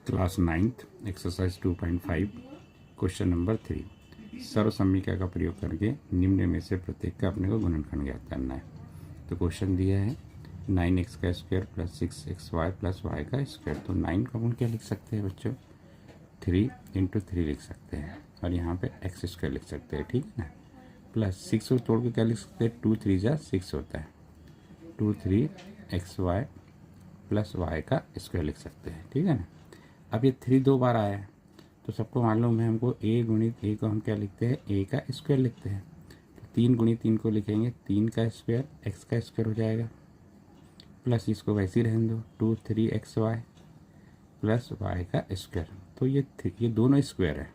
Class 9th exercise 2.5 question number 3 सर्वसम्मिका का प्रयोग करके निम्न में से प्रत्येक का अपने को गुणनखंड ज्ञात करना है। तो क्वेश्चन दिया है 9x का square plus 6xy plus y का स्क्वायर। तो 9 का अपन क्या लिख सकते हैं बच्चों, 3 × 3 लिख सकते हैं और यहाँ पे x स्क्वायर लिख सकते हैं, ठीक है ना। प्लस 6 को तोड़ के क्या लिख सकते हैं, 2 3 जा 6 होता है, 2 3xy प्लस वाई का स्क्वायर लिख सकते हैं, ठीक है ना। अब ये 3 2 बार आया है तो सबको मालूम है हमको a गुणित a को हम क्या लिखते हैं, a का स्क्वायर लिखते हैं। तो 3 गुणित 3 को लिखेंगे 3 का स्क्वायर x का स्क्वायर हो जाएगा, प्लस इसको वैसे ही रहने दो 2 3xy प्लस y का स्क्वायर। तो ये दोनों स्क्वायर है,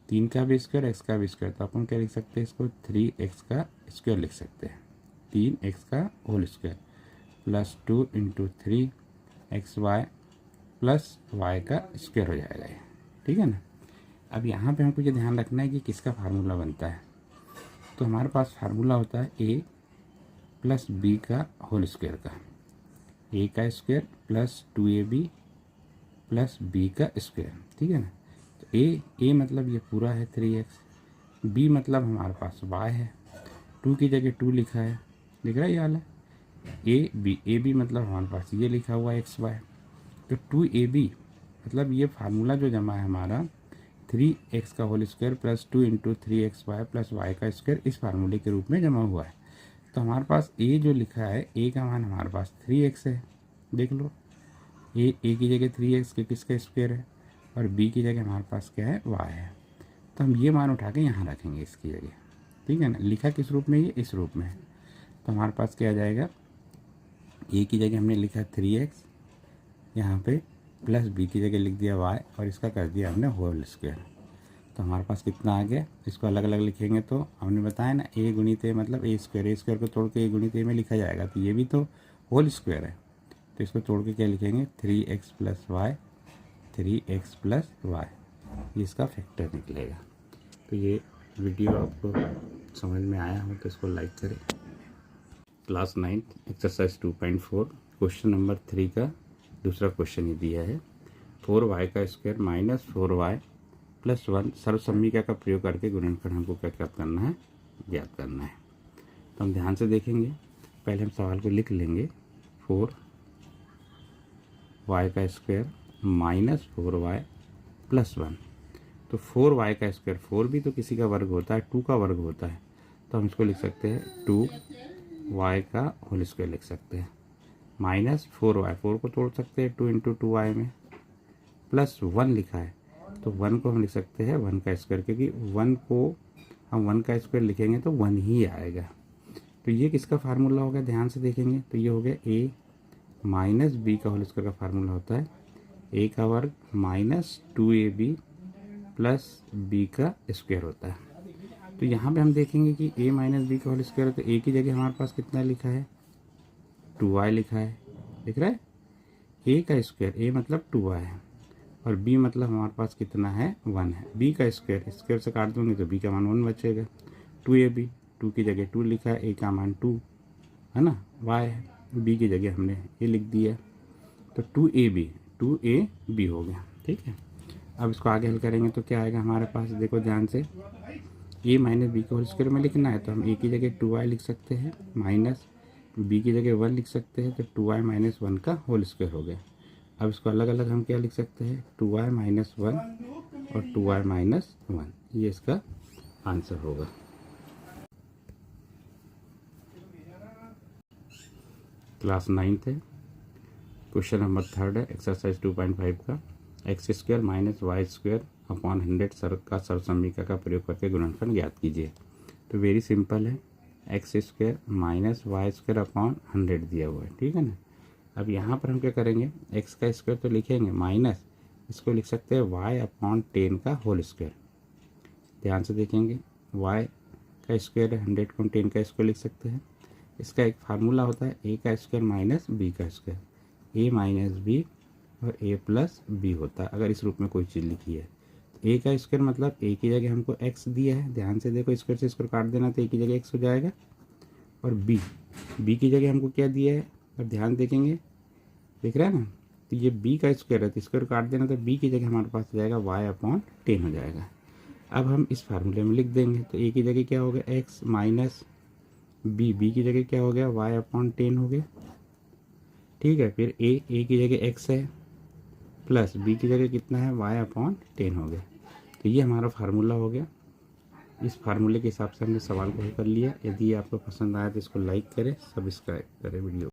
3 का भी स्क्वायर x का भी स्क्वायर। तो अपन क्या लिख सकते हैं, इसको 3x का स्क्वायर लिख सकते हैं, 3x का whole square plus 2 × 3xy plus y का स्क्वायर हो जाएगा ये, ठीक है ना। अब यहाँ पे हमको ये ध्यान रखना है कि किसका फार्मूला बनता है। तो हमारे पास फार्मूला होता है a प्लस b का होल स्क्वायर का, a का square plus 2ab plus b का स्क्वायर, ठीक है ना। तो a मतलब ये पूरा है 3x, b मतलब हमारे पास y है, 2 की जगह 2 लिखा है, दिख रहा है ये वाला ab मतलब हमारे पास ये लिखा हुआ है xy। तो 2ab मतलब ये फार्मूला जो जमा है हमारा 3x का whole square plus 2 × 3xy plus y का स्क्वायर, इस फार्मूले के रूप में जमा हुआ है। तो हमारे पास a जो लिखा है, a का मान हमारे पास 3x है, देख लो a की जगह 3x के किसका स्क्वायर है और b की जगह हमारे पास क्या है, y है। तो हम ये मान उठा के यहाँ रखेंगे इसकी जगह, ठीक है ना। लिखा किस रूप में, ये इस रूप में है। तो हमारे पास क्या आ जाएगा, a की जगह हमने लिखा 3x, यहाँ पे प्लस b की जगह लिख दिया y और इसका कर दिया हमने होल स्क्वायर। तो हमारे पास कितना आ गया, इसको अलग अलग लिखेंगे तो हमने बताया ना a गुणित a मतलब a स्क्वायर को तोड़ के a गुणित a में लिखा जाएगा। तो ये भी तो होल स्क्वायर है, तो इसको तोड़ के क्या लिखेंगे 3x plus Y, 3x plus Y, ये इसका फैक्टर निकलेगा। तो ये वीडियो आपको समझ में आया हो तो इसको लाइक करें। Class 9th exercise 2.4 question number 3 का दूसरा क्वेश्चन ये दिया है 4y का स्क्वायर माइनस 4y प्लस 1 सर्वसम्मिका का प्रयोग करके गुणनखंड हमको क्या करना है, ज्ञात करना है। तो हम ध्यान से देखेंगे, पहले हम सवाल को लिख लेंगे 4y का स्क्वायर माइनस 4y प्लस 1। तो 4y का स्क्वायर, 4 भी तो किसी का वर्ग होता है, 2 का वर्ग होता है, तो हम इसको लिख सकते हैं 2y का होल स्क्वायर लिख सकते हैं, माइनस 4y, 4 को तोड़ सकते हैं 2 × 2y में, प्लस 1 लिखा है तो 1 को हम लिख सकते हैं 1 का स्क्वायर, क्योंकि 1 को हम 1 का स्क्वायर लिखेंगे तो 1 ही आएगा। तो ये किसका फार्मूला होगा, ध्यान से देखेंगे तो ये हो गया a माइनस b का होल स्क्वायर का फार्मूला होता है a का वर्ग माइनस 2ab प्लस b का स्क्वायर होता है। तो यहाँ पे हम देखेंगे कि a माइनस b का होल स्क्वायर है, तो a की जगह हमारे पास कितना लिखा है, 2y लिखा है, दिख रहा है। a का स्क्वायर, a मतलब 2y है और b मतलब हमारे पास कितना है, 1 है। b का स्क्वायर, स्क्वायर से काट दूंगे तो b का मान 1 बचेगा, 2ab, 2 की जगह 2 लिखा है, a का मान 2 है ना, y है, b की जगह हमने a लिख दिया, तो 2ab हो गया, ठीक है। अब इसको आगे हल करेंगे तो क्या आएगा हमारे पास, देखो ध्यान से, a माइनस b का होल स्क्वायर में लिखना है तो हम a की जगह 2y लिख सकते हैं, माइनस b की जगह 1 लिख सकते हैं, तो 2y माइनस 1 का होल स्क्वायर हो गया। अब इसको अलग अलग हम क्या लिख सकते हैं, 2y माइनस 1 और 2y माइनस 1, ये इसका आंसर होगा। क्लास 9th है, क्वेश्चन नंबर 3 है एक्सरसाइज 2.5 का x square minus y square upon 100 का सर्वसम्मिका का प्रयोग करके गुणनखंड ज्ञात कीजिए। तो वेरी सिंपल है, x square minus y square upon 100 दिया हुआ है, ठीक है ना। अब यहाँ पर हम क्या करेंगे, x का स्क्वायर तो लिखेंगे, माइनस इसको लिख सकते हैं y अपॉन 10 का होल स्क्वायर। ध्यान से देखेंगे, y का स्क्वायर है, 100 को 10 का स्क्वायर लिख सकते हैं। इसका एक फार्मूला होता है a का स्क्वायर माइनस b का स्क्वायर, a माइनस b और a प्लस b होता है अगर इस रूप में कोई चीज़ लिखी है। तो a का स्क्वायर मतलब a की जगह हमको x दिया है, ध्यान से देखो, स्क्वायर से स्क्वायर काट देना तो a की जगह x हो जाएगा, और b की जगह हमको क्या दिया है, और ध्यान देखेंगे, दिख रहा है ना, तो ये b का स्क्वायर है तो स्क्वायर काट देना, तो b की जगह हमारे पास आ जाएगा y/10 हो जाएगा। अब हम इस फार्मूले में लिख देंगे, तो a की जगह क्या हो गया x माइनस b की जगह क्या हो गया y/10 हो गया। ठीक है, फिर a की जगह x है प्लस b की जगह कितना है y/10 हो गया। तो ये हमारा फार्मूला हो गया। इस फार्मूले के हिसाब से हमने सवाल को हल कर लिया। यदि आपको पसंद आया तो इसको लाइक करें, सब्सक्राइब करें वीडियो।